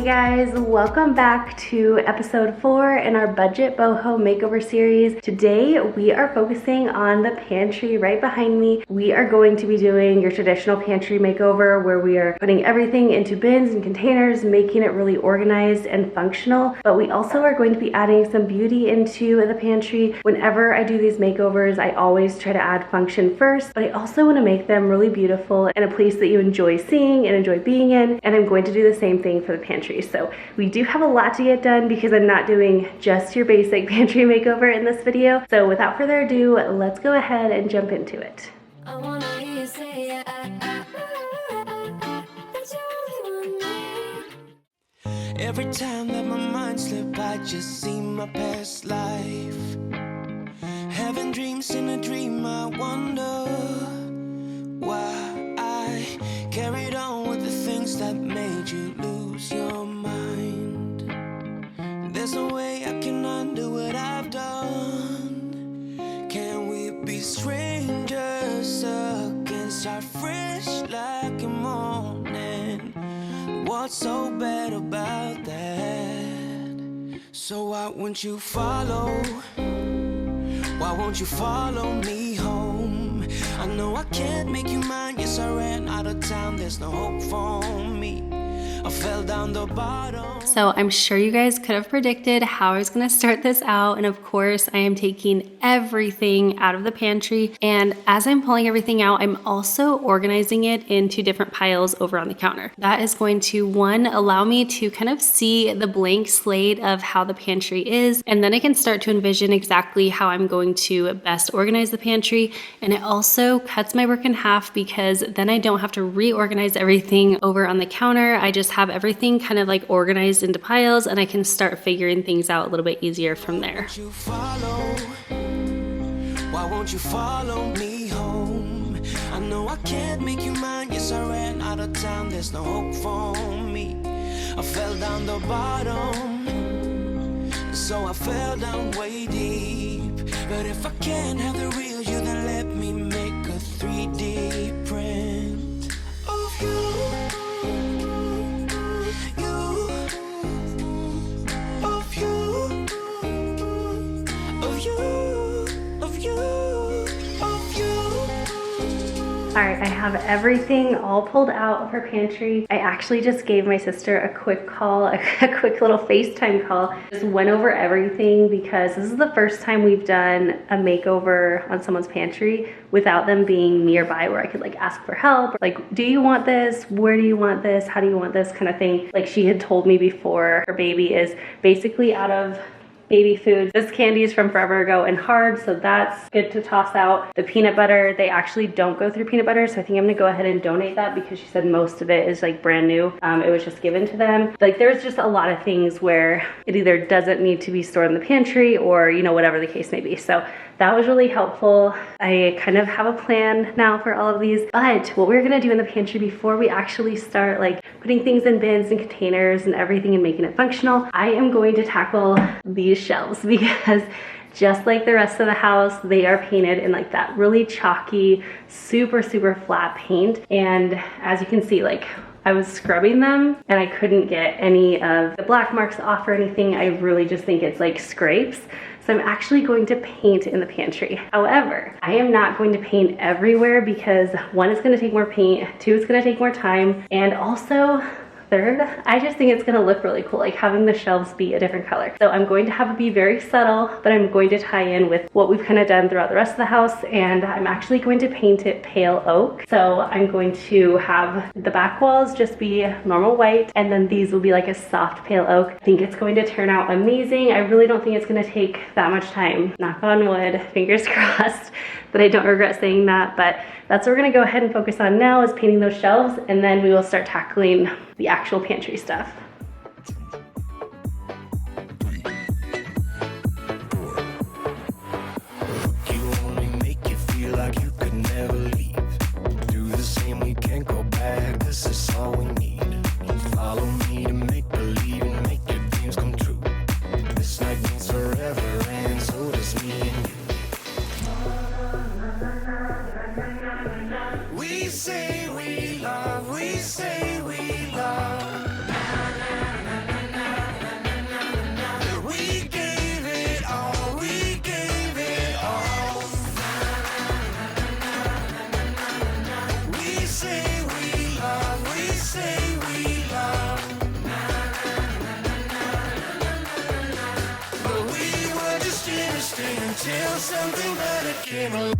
guys, welcome back to episode 4 in our Budget Boho Makeover Series. Today we are focusing on the pantry right behind me. We are going to be doing your traditional pantry makeover where we are putting everything into bins and containers, making it really organized and functional. But we also are going to be adding some beauty into the pantry. Whenever I do these makeovers, I always try to add function first, but I also want to make them really beautiful and a place that you enjoy seeing and enjoy being in. And I'm going to do the same thing for the pantry. So we do have a lot to get done because I'm not doing just your basic pantry makeover in this video. So without further ado, let's go ahead and jump into it. I wanna hear you say every time that my mind slip, I just see my past life. Having dreams in a dream, I wonder why I carried on with the things that made you lose your mind. There's no way I can undo what I've done. Can we be strangers again, start fresh like a morning? What's so bad about that? So why won't you follow? Why won't you follow me home? I know I can't make you mine. Yes, I ran out of town. There's no hope for me. I fell down the bottom. So I'm sure you guys could have predicted how I was going to start this out. And of course, I am taking everything out of the pantry. And as I'm pulling everything out, I'm also organizing it into different piles over on the counter. That is going to, one, allow me to kind of see the blank slate of how the pantry is. And then I can start to envision exactly how I'm going to best organize the pantry. And it also cuts my work in half because then I don't have to reorganize everything over on the counter. I just have everything kind of like organized into piles and I can start figuring things out a little bit easier from there. Why won't you follow me home? I know I can't make you mine. Yes, I ran out of town. There's no hope for me. I fell down the bottom, so I fell down way deep. But if I can't have the real you, then let me make a 3D print of you. All right, I have everything all pulled out of her pantry. I actually just gave my sister a quick call, a quick little FaceTime call. Just went over everything because this is the first time we've done a makeover on someone's pantry without them being nearby where I could like ask for help. Like, do you want this? Where do you want this? How do you want this kind of thing? Like she had told me before, her baby is basically out of baby foods. This candy is from forever ago and hard, so that's good to toss out. The peanut butter, they actually don't go through peanut butter, so I think I'm gonna go ahead and donate that because she said most of it is like brand new. It was just given to them. Like there's just a lot of things where it either doesn't need to be stored in the pantry or, you know, whatever the case may be. So that was really helpful. I kind of have a plan now for all of these, but what we're gonna do in the pantry before we actually start like putting things in bins and containers and everything and making it functional, I am going to tackle these shelves because just like the rest of the house, they are painted in like that really chalky, super flat paint. And as you can see, like I was scrubbing them and I couldn't get any of the black marks off or anything. I really just think it's like scrapes. So I'm actually going to paint in the pantry. However, I am not going to paint everywhere because one, it's gonna take more paint, two, it's gonna take more time, and also third, I just think it's gonna look really cool, like having the shelves be a different color. So I'm going to have it be very subtle, but I'm going to tie in with what we've kind of done throughout the rest of the house, and I'm actually going to paint it pale oak. So I'm going to have the back walls just be normal white, and then these will be like a soft pale oak. I think it's going to turn out amazing. I really don't think it's gonna take that much time. Knock on wood, fingers crossed that I don't regret saying that, but that's what we're gonna go ahead and focus on now is painting those shelves, and then we will start tackling the actual pantry stuff. You only make you feel like you could never leave. Do the same, we can't go back. This is all we need. Follow me to make believe and make your dreams come true. This night means forever, and so does me and you. We say we love, we say we love. stay until something better came along.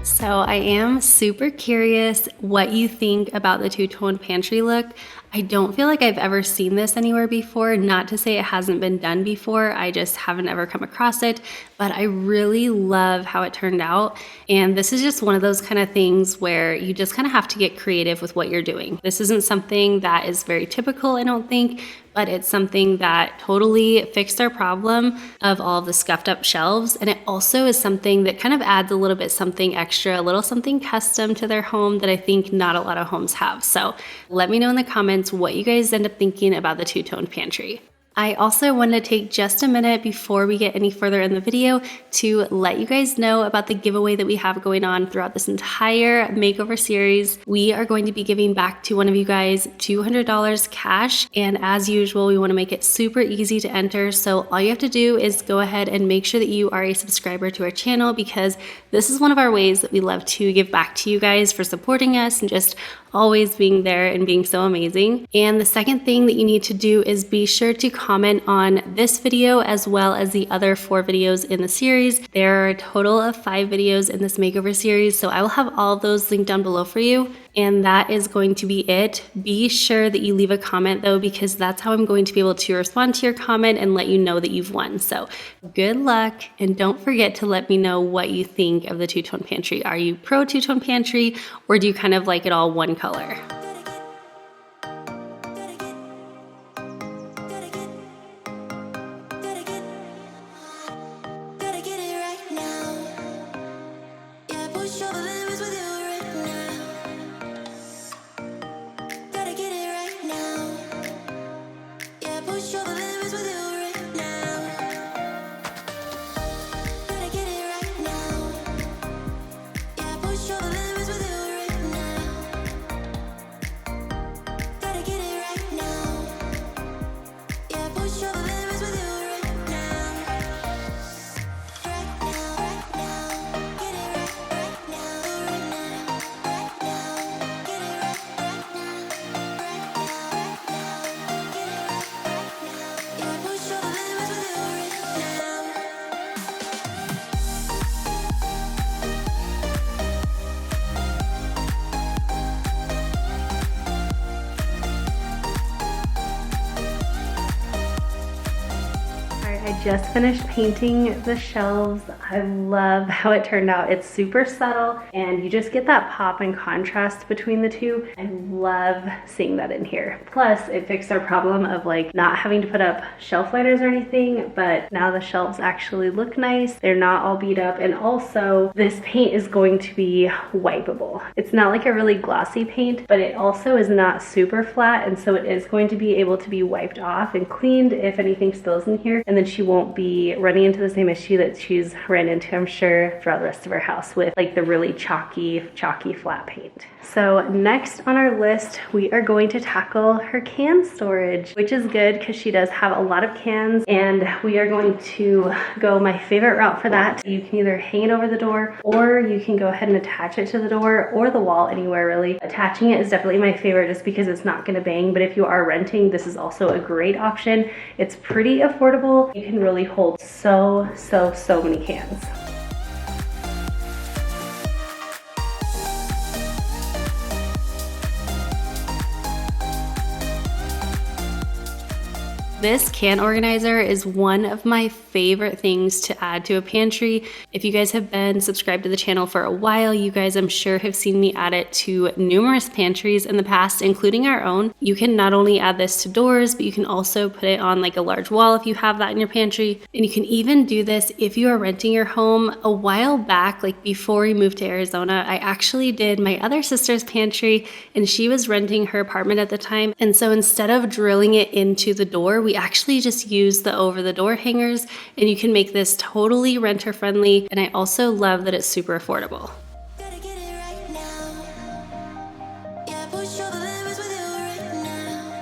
So I am super curious what you think about the two-tone pantry look. I don't feel like I've ever seen this anywhere before. Not to say it hasn't been done before, I just haven't ever come across it, but I really love how it turned out. And this is just one of those kind of things where you just kind of have to get creative with what you're doing. This isn't something that is very typical, I don't think, but it's something that totally fixed our problem of all of the scuffed up shelves. And it also is something that kind of adds a little bit something extra, a little something custom to their home that I think not a lot of homes have. So let me know in the comments what you guys end up thinking about the two-tone pantry. I also wanted to take just a minute before we get any further in the video to let you guys know about the giveaway that we have going on throughout this entire makeover series. We are going to be giving back to one of you guys $200 cash, and as usual, we want to make it super easy to enter. So all you have to do is go ahead and make sure that you are a subscriber to our channel, because this is one of our ways that we love to give back to you guys for supporting us and just always being there and being so amazing. And the second thing that you need to do is be sure to comment on this video as well as the other 4 videos in the series. There are a total of 5 videos in this makeover series, so I will have all of those linked down below for you. And that is going to be it. Be sure that you leave a comment though, because that's how I'm going to be able to respond to your comment and let you know that you've won. So good luck, and don't forget to let me know what you think of the two-tone pantry. Are you pro two-tone pantry, or do you kind of like it all one color? I just finished painting the shelves. I love how it turned out. It's super subtle and you just get that pop and contrast between the two. I love seeing that in here. Plus it fixed our problem of like not having to put up shelf liners or anything, but now the shelves actually look nice. They're not all beat up, and also this paint is going to be wipeable. It's not like a really glossy paint, but it also is not super flat, and so it is going to be able to be wiped off and cleaned if anything spills in here, and then she won't be running into the same issue that she's ran into, I'm sure, throughout the rest of her house with like the really chalky flat paint. So next on our list, we are going to tackle her can storage, which is good because she does have a lot of cans, and we are going to go my favorite route for that. You can either hang it over the door, or you can go ahead and attach it to the door or the wall, anywhere really. Attaching it is definitely my favorite just because it's not gonna bang, but if you are renting, this is also a great option. It's pretty affordable. You can really hold so many cans. This can organizer is one of my favorite things to add to a pantry. If you guys have been subscribed to the channel for a while, you guys I'm sure have seen me add it to numerous pantries in the past, including our own. You can not only add this to doors, but you can also put it on like a large wall if you have that in your pantry. And you can even do this if you are renting your home. A while back, like before we moved to Arizona, I actually did my other sister's pantry, and she was renting her apartment at the time. And so instead of drilling it into the door, we actually just use the over-the-door hangers, and you can make this totally renter-friendly, and I also love that it's super affordable. Gotta get it right now. Yeah, push over limits with you right now.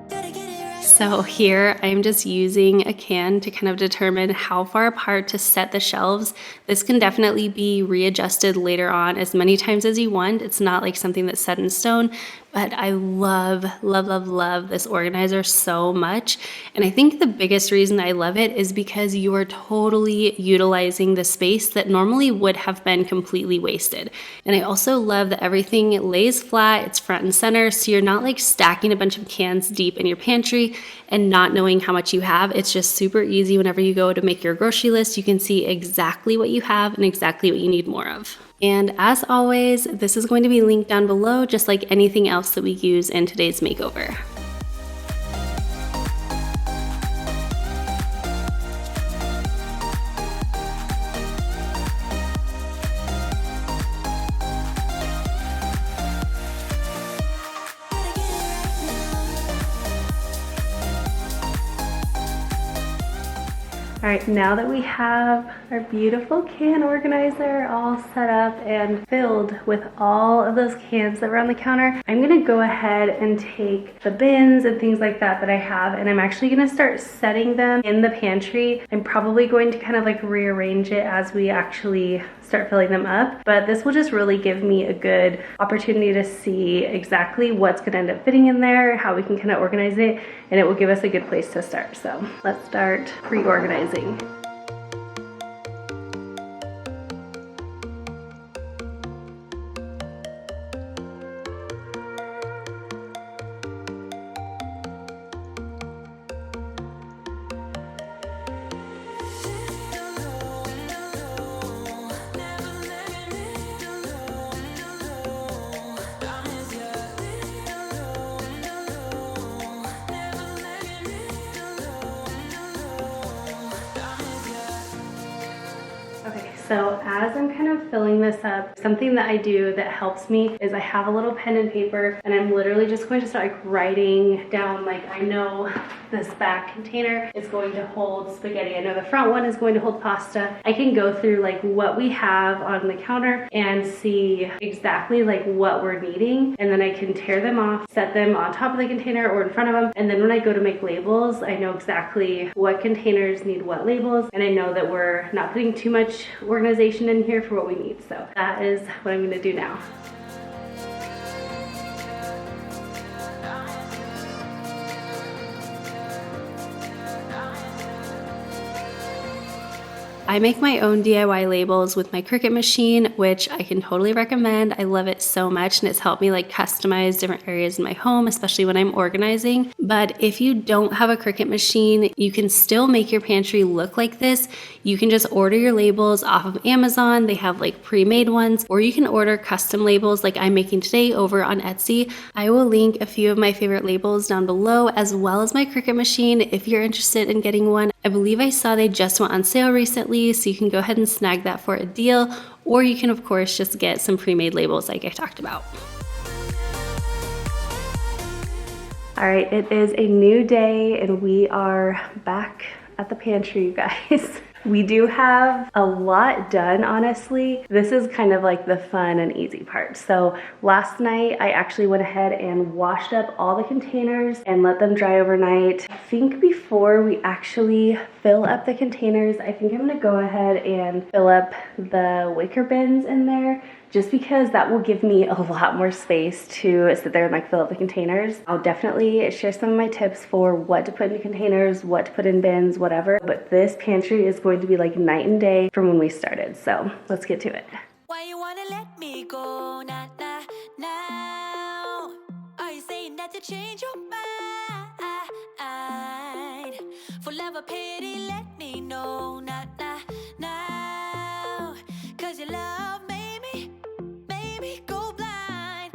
Gotta get it right. So here I'm just using a can to kind of determine how far apart to set the shelves. This can definitely be readjusted later on as many times as you want. It's not like something that's set in stone, but I love, love, love, love this organizer so much. And I think the biggest reason I love it is because you are totally utilizing the space that normally would have been completely wasted. And I also love that everything lays flat, it's front and center, so you're not like stacking a bunch of cans deep in your pantry and not knowing how much you have. It's just super easy whenever you go to make your grocery list. You can see exactly what you have and exactly what you need more of. And as always, this is going to be linked down below, just like anything else that we use in today's makeover. All right, now that we have our beautiful can organizer all set up and filled with all of those cans that were on the counter, I'm gonna go ahead and take the bins and things like that that I have, and I'm actually gonna start setting them in the pantry. I'm probably going to kind of like rearrange it as we actually start filling them up, but this will just really give me a good opportunity to see exactly what's gonna end up fitting in there, how we can kind of organize it, and it will give us a good place to start. So let's start pre-organizing. So as I'm kind of filling this up, something that I do that helps me is I have a little pen and paper, and I'm literally just going to start like writing down, like, I know this back container is going to hold spaghetti. I know the front one is going to hold pasta. I can go through like what we have on the counter and see exactly like what we're needing, and then I can tear them off, set them on top of the container or in front of them, and then when I go to make labels, I know exactly what containers need what labels, and I know that we're not putting too much organization in here for what we need. So that is what I'm gonna do now. I make my own DIY labels with my Cricut machine, which I can totally recommend. I love it so much, and it's helped me like customize different areas in my home, especially when I'm organizing. But if you don't have a Cricut machine, you can still make your pantry look like this. You can just order your labels off of Amazon. They have like pre-made ones, or you can order custom labels like I'm making today over on Etsy. I will link a few of my favorite labels down below, as well as my Cricut machine if you're interested in getting one. I believe I saw they just went on sale recently, so you can go ahead and snag that for a deal, or you can of course just get some pre-made labels like I talked about. All right, it is a new day and we are back at the pantry, you guys. We do have a lot done, honestly. This is kind of like the fun and easy part. So last night, I actually went ahead and washed up all the containers and let them dry overnight. I think before we actually fill up the containers, I think I'm gonna go ahead and fill up the wicker bins in there, just because that will give me a lot more space to sit there and like fill up the containers. I'll definitely share some of my tips for what to put in containers, what to put in bins, whatever. But this pantry is going to be like night and day from when we started. So let's get to it. Why you wanna let me go now? Are you saying that to change your mind? For love or pity, let me know now. Cause your love made me go blind.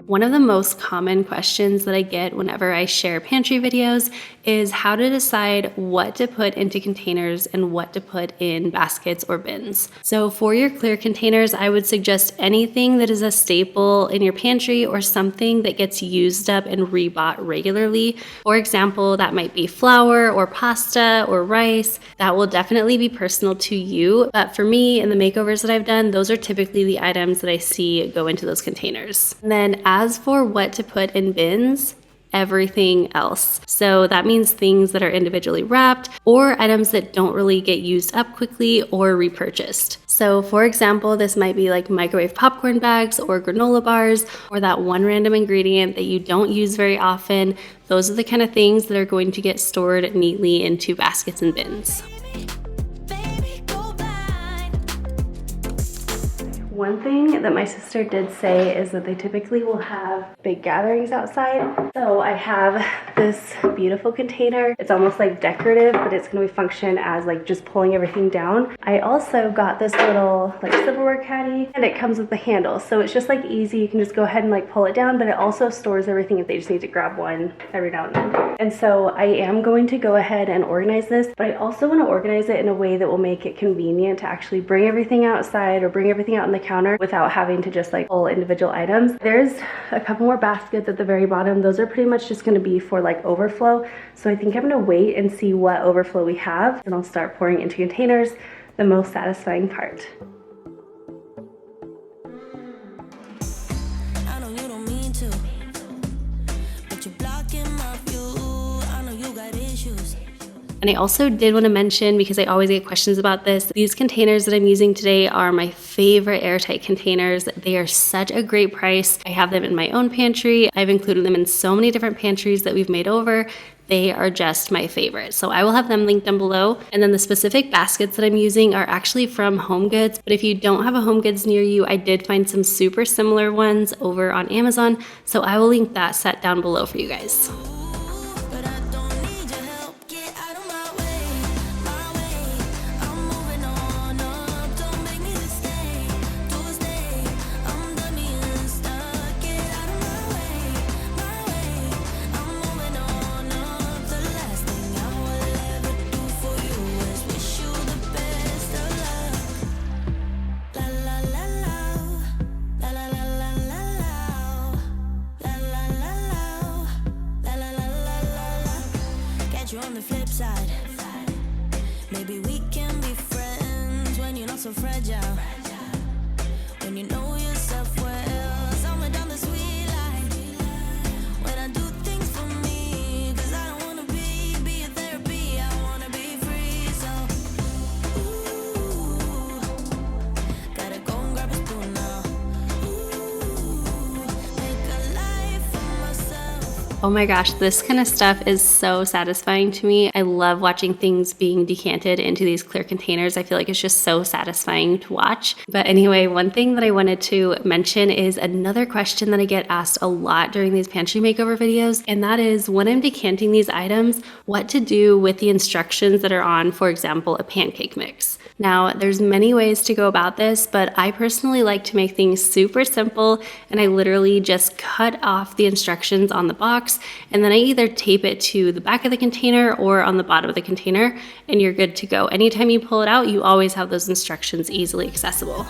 One of the most common questions that I get whenever I share pantry videos is how to decide what to put into containers and what to put in baskets or bins. So for your clear containers, I would suggest anything that is a staple in your pantry or something that gets used up and rebought regularly. For example, that might be flour or pasta or rice. That will definitely be personal to you. But for me, in the makeovers that I've done, those are typically the items that I see go into those containers. And then as for what to put in bins, everything else. So that means things that are individually wrapped or items that don't really get used up quickly or repurchased. So for example, this might be like microwave popcorn bags or granola bars or that one random ingredient that you don't use very often. Those are the kind of things that are going to get stored neatly into baskets and bins. One thing that my sister did say is that they typically will have big gatherings outside. So I have this beautiful container. It's almost like decorative, but it's going to function as like just pulling everything down. I also got this little like silverware caddy, and it comes with the handle. So it's just like easy. You can just go ahead and like pull it down, but it also stores everything if they just need to grab one every now and then. And so I am going to go ahead and organize this, but I also want to organize it in a way that will make it convenient to actually bring everything outside or bring everything out in the counter without having to just like pull individual items. There's a couple more baskets at the very bottom. Those are pretty much just going to be for like overflow. So I think I'm going to wait and see what overflow we have, and I'll start pouring into containers, the most satisfying part. I know you don't mean to, but you're blocking my view. I know you got issues. And I also did want to mention, because I always get questions about this, these containers that I'm using today are my favorite airtight containers. They are such a great price. I have them in my own pantry. I've included them in so many different pantries that we've made over. They are just my favorite. So I will have them linked down below. And then the specific baskets that I'm using are actually from Home Goods. But if you don't have a Home Goods near you, I did find some super similar ones over on Amazon. So I will link that set down below for you guys. You're on the flip side. Maybe we can be friends when you're not so fragile. When you know yourself well, somewhere down the sweet line. When I do things for me, 'cause I don't wanna be a therapy. I wanna be free. So, ooh, gotta go and grab a spoon now. Ooh, make a life for myself. Oh my gosh, this kind of stuff is so satisfying to me. I love watching things being decanted into these clear containers. I feel like it's just so satisfying to watch. But anyway, one thing that I wanted to mention is another question that I get asked a lot during these pantry makeover videos, and that is when I'm decanting these items, what to do with the instructions that are on, for example, a pancake mix. Now, there's many ways to go about this, but I personally like to make things super simple, and I literally just cut off the instructions on the box, and then I either tape it to the back of the container or on the bottom of the container, and you're good to go. Anytime you pull it out, you always have those instructions easily accessible.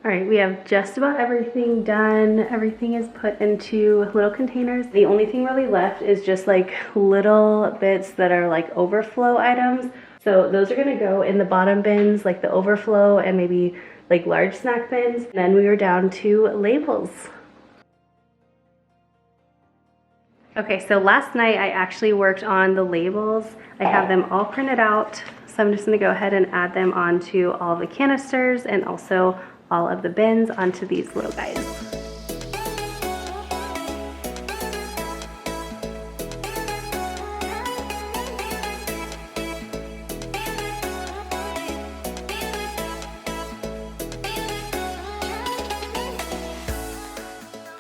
All right, we have just about everything done. Everything is put into little containers. The only thing really left is just like little bits that are like overflow items. So those are gonna go in the bottom bins, like the overflow and maybe like large snack bins. And then we were down to labels. Okay, so last night I actually worked on the labels. I have them all printed out. So I'm just gonna go ahead and add them onto all the canisters and also all of the bins onto these little guys.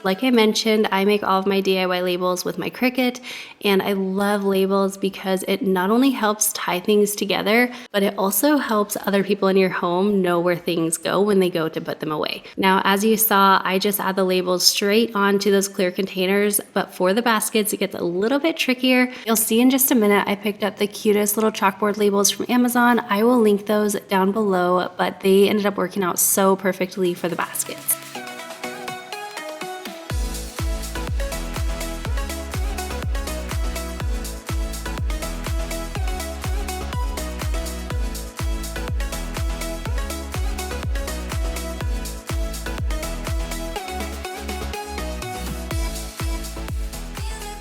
Like I mentioned, I make all of my DIY labels with my Cricut, and I love labels because it not only helps tie things together, but it also helps other people in your home know where things go when they go to put them away. Now, as you saw, I just add the labels straight onto those clear containers, but for the baskets, it gets a little bit trickier. You'll see in just a minute, I picked up the cutest little chalkboard labels from Amazon. I will link those down below, but they ended up working out so perfectly for the baskets.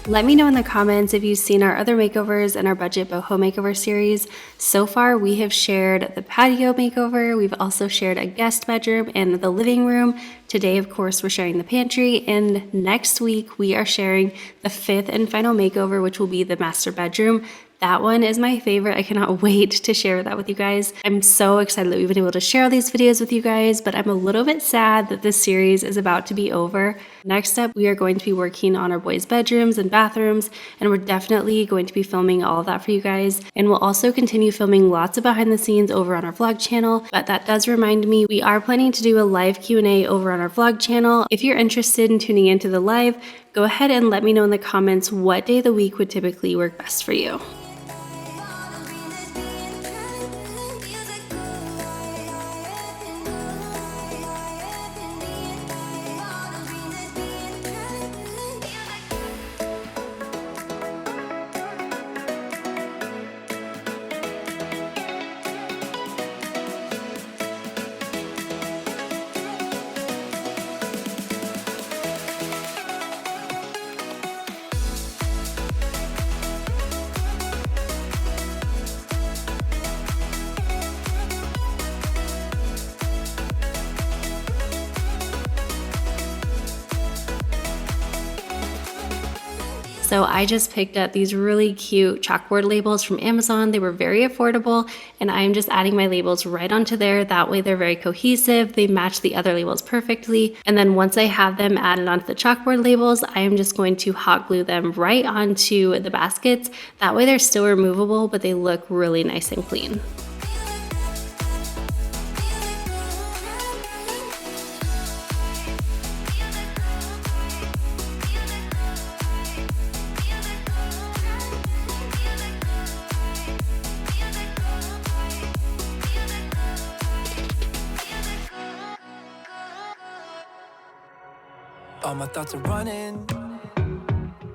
Let me know in the comments if you've seen our other makeovers in our Budget Boho Makeover series. So far, we have shared the patio makeover. We've also shared a guest bedroom and the living room. Today, of course, we're sharing the pantry. And next week, we are sharing the 5th and final makeover, which will be the master bedroom. That one is my favorite. I cannot wait to share that with you guys. I'm so excited that we've been able to share all these videos with you guys, but I'm a little bit sad that this series is about to be over. Next up, we are going to be working on our boys' bedrooms and bathrooms, and we're definitely going to be filming all of that for you guys. And we'll also continue filming lots of behind the scenes over on our vlog channel, but that does remind me, we are planning to do a live Q&A over on our vlog channel. If you're interested in tuning into the live, go ahead and let me know in the comments what day of the week would typically work best for you. So I just picked up these really cute chalkboard labels from Amazon. They were very affordable, and I'm just adding my labels right onto there. That way they're very cohesive. They match the other labels perfectly. And then once I have them added onto the chalkboard labels, I am just going to hot glue them right onto the baskets. That way they're still removable, but they look really nice and clean. All my thoughts are running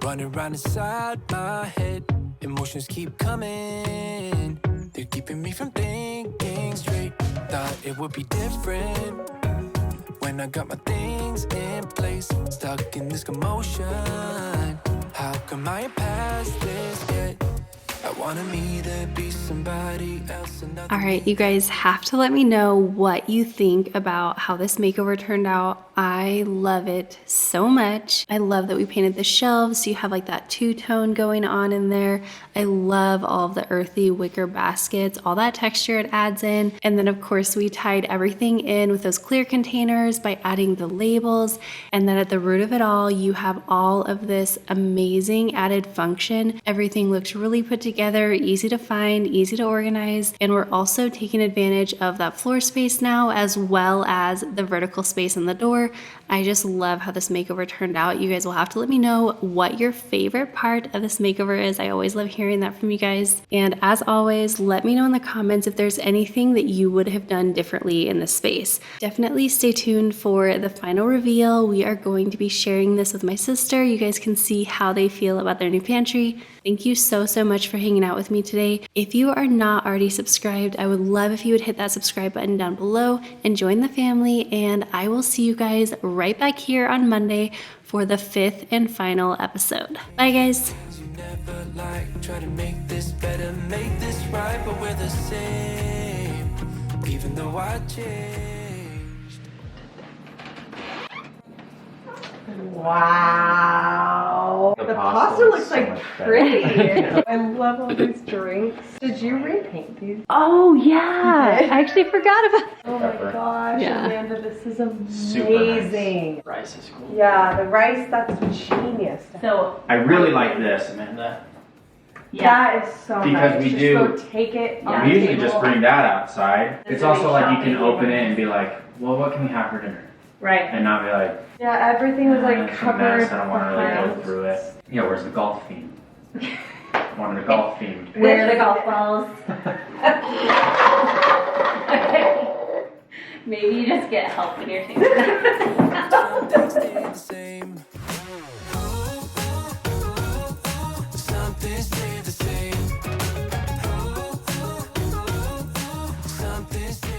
round inside my head. Emotions keep coming, they're keeping me from thinking straight. Thought it would be different when I got my things in place. Stuck in this commotion, how come I ain't past this yet? I wanted me to be somebody else. All right, you guys have to let me know what you think about how this makeover turned out. I love it so much. I love that we painted the shelves so you have like that two-tone going on in there. I love all of the earthy wicker baskets, all that texture it adds in. And then of course we tied everything in with those clear containers by adding the labels. And then at the root of it all, you have all of this amazing added function. Everything looks really put together, easy to find, easy to organize. And we're also taking advantage of that floor space now, as well as the vertical space in the door. before. I just love how this makeover turned out. You guys will have to let me know what your favorite part of this makeover is. I always love hearing that from you guys. And as always, let me know in the comments if there's anything that you would have done differently in this space. Definitely stay tuned for the final reveal. We are going to be sharing this with my sister. You guys can see how they feel about their new pantry. Thank you so much for hanging out with me today. If you are not already subscribed, I would love if you would hit that subscribe button down below and join the family, and I will see you guys right back here on Monday for the 5th and final episode. Bye guys. You never like try to make this better, make this right, but we're the same, even though I changed. Wow. The pasta looks like pretty. I love all these drinks. Did you repaint these? Oh yeah, I actually forgot about. Oh my gosh, Yeah. Amanda, this is Super nice. amazing. Rice is cool. Yeah, the rice, that's genius. So I really like this, Amanda. That is so Because nice. we Just do- go take it on We the usually just table. bring that outside. This It's is also like you shopping can open it even. and be like, well, what can we have for dinner? right. And not be like, Yeah, everything was like it's a covered mess, I don't want to really go behind. through it. Yeah, where's the golf theme? Wanted a golf themed. Where are the golf balls? Maybe you just get help in your team. Something stayed the same. Something stayed the same. Something stayed